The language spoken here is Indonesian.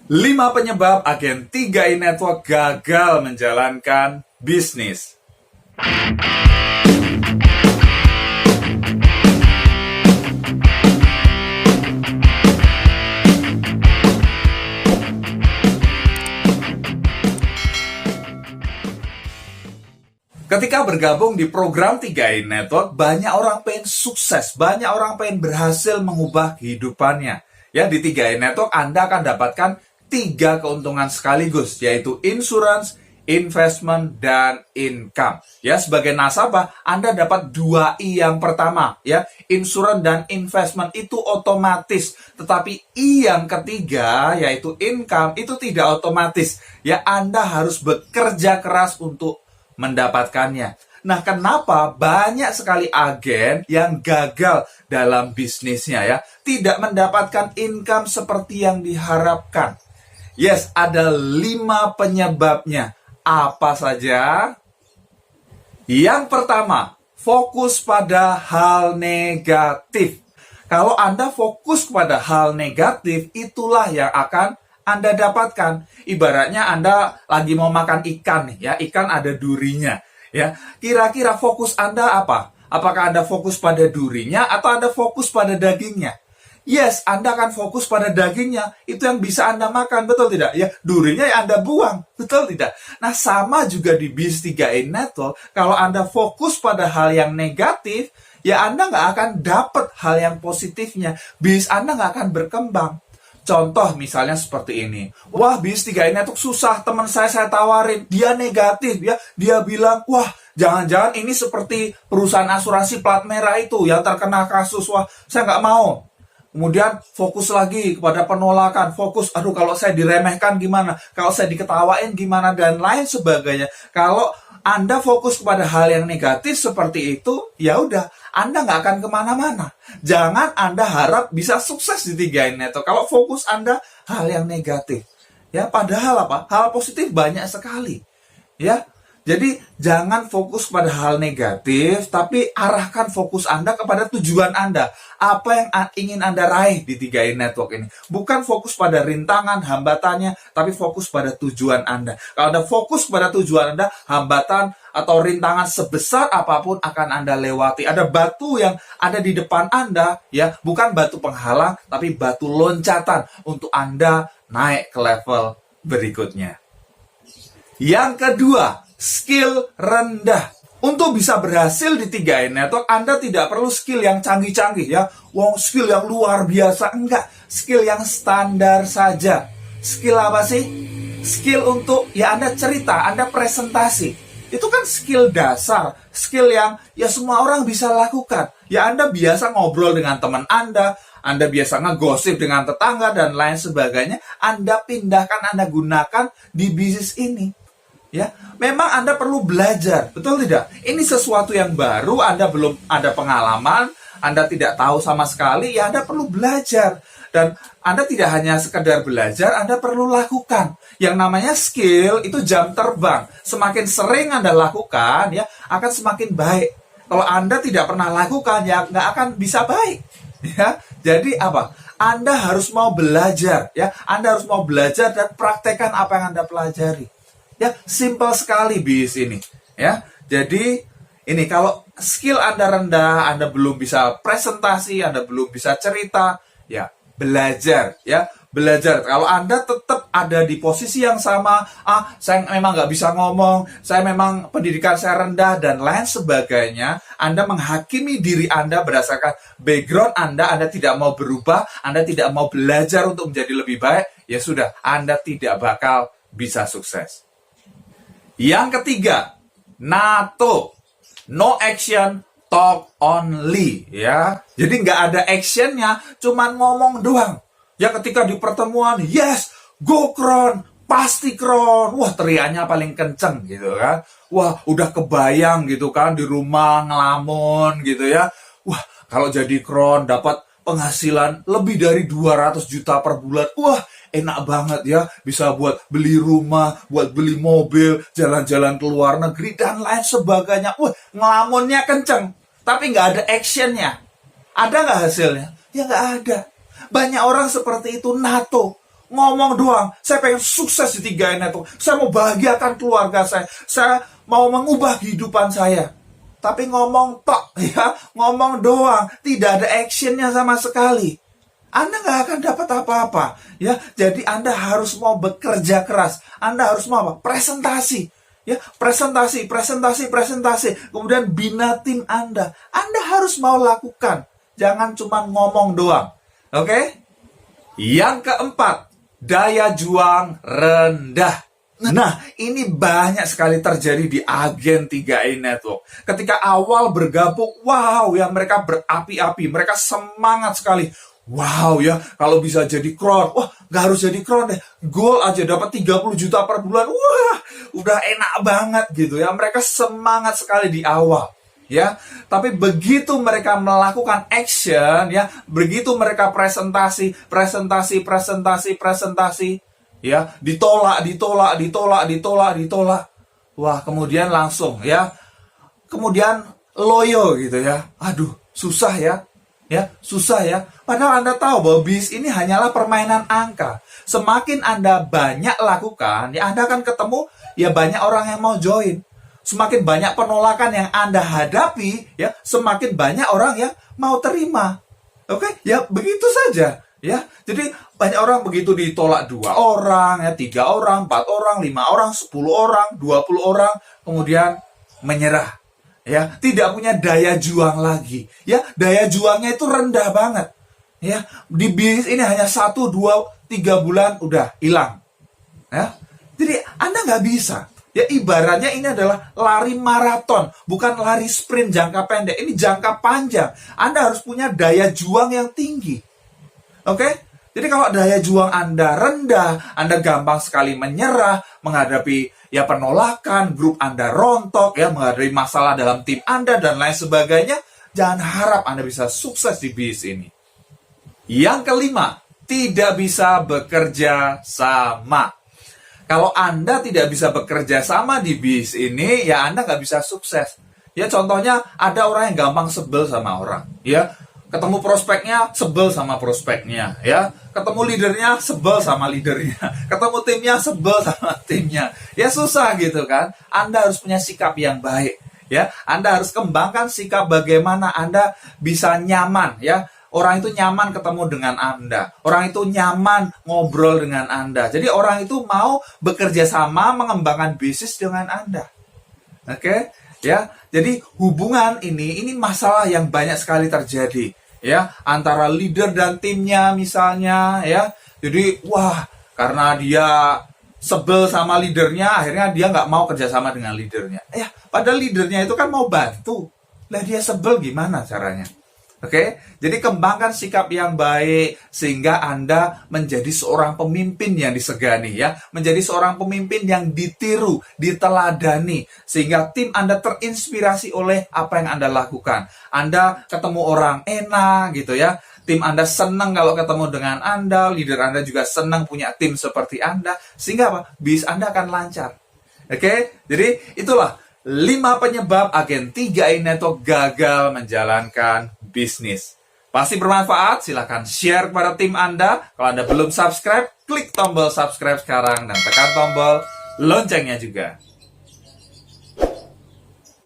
5 penyebab agen 3i Network gagal menjalankan bisnis. Ketika bergabung di program 3i Network, banyak orang pengen sukses, banyak orang pengen berhasil mengubah kehidupannya. Ya, di 3i Network Anda akan dapatkan 3 keuntungan sekaligus, yaitu insurance, investment, dan income. Ya, sebagai nasabah, Anda dapat 2i yang pertama, ya, insurance dan investment itu otomatis. Tetapi I yang ketiga, yaitu income, itu tidak otomatis. Ya, Anda harus bekerja keras untuk mendapatkannya. Nah, kenapa banyak sekali agen yang gagal dalam bisnisnya ya? Tidak mendapatkan income seperti yang diharapkan. Yes, ada 5 penyebabnya. Apa saja? Yang pertama, fokus pada hal negatif. Kalau Anda fokus pada hal negatif, itulah yang akan Anda dapatkan. Ibaratnya Anda lagi mau makan ikan nih, ya, ikan ada durinya, ya. Kira-kira fokus Anda apa? Apakah Anda fokus pada durinya atau Anda fokus pada dagingnya? Yes, Anda akan fokus pada dagingnya. Itu yang bisa Anda makan, betul tidak? Ya, durinya yang Anda buang, betul tidak? Nah, sama juga di bis 3i Network. Kalau Anda fokus pada hal yang negatif, ya Anda nggak akan dapat hal yang positifnya. Bis Anda nggak akan berkembang. Contoh misalnya seperti ini. Wah, bis 3i Network susah, teman saya tawarin. Dia negatif ya. Dia bilang, wah, jangan-jangan ini seperti perusahaan asuransi plat merah itu yang terkena kasus. Wah, saya nggak mau. Kemudian fokus lagi kepada penolakan. Fokus, aduh kalau saya diremehkan gimana? Kalau saya diketawain gimana? Dan lain sebagainya. Kalau Anda fokus kepada hal yang negatif seperti itu, ya udah, Anda nggak akan kemana-mana. Jangan Anda harap bisa sukses di 3i Network kalau fokus Anda hal yang negatif. Ya, padahal apa? Hal positif banyak sekali. Ya, jadi jangan fokus pada hal negatif, tapi arahkan fokus Anda kepada tujuan Anda. Apa yang ingin Anda raih di 3i Network ini. Bukan fokus pada rintangan, hambatannya, tapi fokus pada tujuan Anda. Kalau Anda fokus pada tujuan Anda, hambatan atau rintangan sebesar apapun akan Anda lewati. Ada batu yang ada di depan Anda, ya, bukan batu penghalang, tapi batu loncatan untuk Anda naik ke level berikutnya. Yang kedua, skill rendah. Untuk bisa berhasil di 3i Network, Anda tidak perlu skill yang canggih-canggih ya. Wow, skill yang luar biasa. Enggak, skill yang standar saja. Skill apa sih? Skill untuk, ya Anda cerita, Anda presentasi. Itu kan skill dasar. Skill yang ya semua orang bisa lakukan. Ya Anda biasa ngobrol dengan teman Anda biasa ngegosip dengan tetangga, dan lain sebagainya. Anda pindahkan, Anda gunakan di bisnis ini. Ya, memang Anda perlu belajar, betul tidak? Ini sesuatu yang baru, Anda belum ada pengalaman, Anda tidak tahu sama sekali, ya Anda perlu belajar. Dan Anda tidak hanya sekedar belajar, Anda perlu lakukan. Yang namanya skill itu jam terbang. Semakin sering Anda lakukan, ya akan semakin baik. Kalau Anda tidak pernah lakukan, ya nggak akan bisa baik. Ya, jadi apa? Anda harus mau belajar, ya. Anda harus mau belajar dan praktekkan apa yang Anda pelajari. Ya, simpel sekali bis ini. Ya, jadi ini kalau skill Anda rendah, Anda belum bisa presentasi, Anda belum bisa cerita, ya belajar, ya belajar. Kalau Anda tetap ada di posisi yang sama, saya memang nggak bisa ngomong, saya memang pendidikan saya rendah dan lain sebagainya, Anda menghakimi diri Anda berdasarkan background Anda tidak mau berubah, Anda tidak mau belajar untuk menjadi lebih baik, ya sudah, Anda tidak bakal bisa sukses. Yang ketiga, NATO, no action, talk only, ya. Jadi nggak ada actionnya, cuman ngomong doang. Ya ketika di pertemuan, yes, go Kron, pasti Kron. Wah, teriaknya paling kenceng gitu kan. Wah, udah kebayang gitu kan di rumah ngelamun gitu ya. Wah, kalau jadi Kron dapat penghasilan lebih dari 200 juta per bulan. Wah, enak banget ya, bisa buat beli rumah, buat beli mobil, jalan-jalan ke luar negeri, dan lain sebagainya. Wah, ngelamunnya kenceng, tapi nggak ada actionnya. Ada nggak hasilnya? Ya nggak ada. Banyak orang seperti itu, NATO. ngomong doang. Saya pengen sukses di 3i Network. Saya mau bahagiakan keluarga saya. Saya mau mengubah kehidupan saya. Tapi ngomong tok, ya, ngomong doang, tidak ada actionnya sama sekali. Anda nggak akan dapat apa-apa, ya. Jadi Anda harus mau bekerja keras. Anda harus mau apa? Presentasi, ya, presentasi. Kemudian bina tim Anda. Anda harus mau lakukan, jangan cuma ngomong doang. Oke? Yang keempat, daya juang rendah. Nah, ini banyak sekali terjadi di agen 3i Network. Ketika awal bergabung, wow ya, mereka berapi-api, mereka semangat sekali. Wow ya, kalau bisa jadi crown, wah gak harus jadi crown deh, goal aja dapat 30 juta per bulan, wah udah enak banget gitu ya. Mereka semangat sekali di awal. Ya, tapi begitu mereka melakukan action, ya, begitu mereka presentasi, ya, ditolak. Wah, kemudian langsung, ya, kemudian loyo gitu ya. Aduh, susah ya, susah ya. Padahal Anda tahu bahwa bis ini hanyalah permainan angka. Semakin Anda banyak lakukan, ya Anda akan ketemu, ya banyak orang yang mau join. Semakin banyak penolakan yang Anda hadapi, ya, semakin banyak orang yang mau terima. Oke, ya begitu saja, ya. Jadi banyak orang begitu ditolak 2 orang, ya, 3 orang, 4 orang, 5 orang, 10 orang, 20 orang, kemudian menyerah, ya, tidak punya daya juang lagi, ya, daya juangnya itu rendah banget, ya. Di bisnis ini hanya 1, 2, 3 bulan udah hilang, ya. Jadi Anda nggak bisa. Ya, ibaratnya ini adalah lari maraton, bukan lari sprint jangka pendek. Ini jangka panjang. Anda harus punya daya juang yang tinggi. Oke? Jadi kalau daya juang Anda rendah, Anda gampang sekali menyerah, menghadapi ya penolakan, grup Anda rontok, ya, menghadapi masalah dalam tim Anda, dan lain sebagainya. Jangan harap Anda bisa sukses di bisnis ini. Yang kelima, tidak bisa bekerja sama. Kalau Anda tidak bisa bekerja sama di bisnis ini, ya Anda nggak bisa sukses. Ya, contohnya ada orang yang gampang sebel sama orang. Ya, ketemu prospeknya, sebel sama prospeknya. Ya, ketemu leadernya, sebel sama leadernya. Ketemu timnya, sebel sama timnya. Ya, susah gitu kan. Anda harus punya sikap yang baik. Ya, Anda harus kembangkan sikap bagaimana Anda bisa nyaman. Ya, orang itu nyaman ketemu dengan Anda. Orang itu nyaman ngobrol dengan Anda. Jadi orang itu mau bekerja sama mengembangkan bisnis dengan Anda. Oke? Ya. Jadi hubungan ini masalah yang banyak sekali terjadi, ya, antara leader dan timnya misalnya, ya. Jadi wah, karena dia sebel sama leadernya, akhirnya dia nggak mau kerjasama dengan leadernya. Ya, padahal leadernya itu kan mau bantu. Lah dia sebel gimana caranya? Oke, jadi kembangkan sikap yang baik sehingga Anda menjadi seorang pemimpin yang disegani, ya, menjadi seorang pemimpin yang ditiru, diteladani, sehingga tim Anda terinspirasi oleh apa yang Anda lakukan. Anda ketemu orang enak gitu ya, tim Anda senang kalau ketemu dengan Anda, leader Anda juga senang punya tim seperti Anda, sehingga apa? Bisnis Anda akan lancar. Oke, jadi itulah 5 penyebab agen 3i Network gagal menjalankan bisnis. Pasti bermanfaat, silahkan share kepada tim Anda. Kalau Anda belum subscribe, klik tombol subscribe sekarang dan tekan tombol loncengnya juga.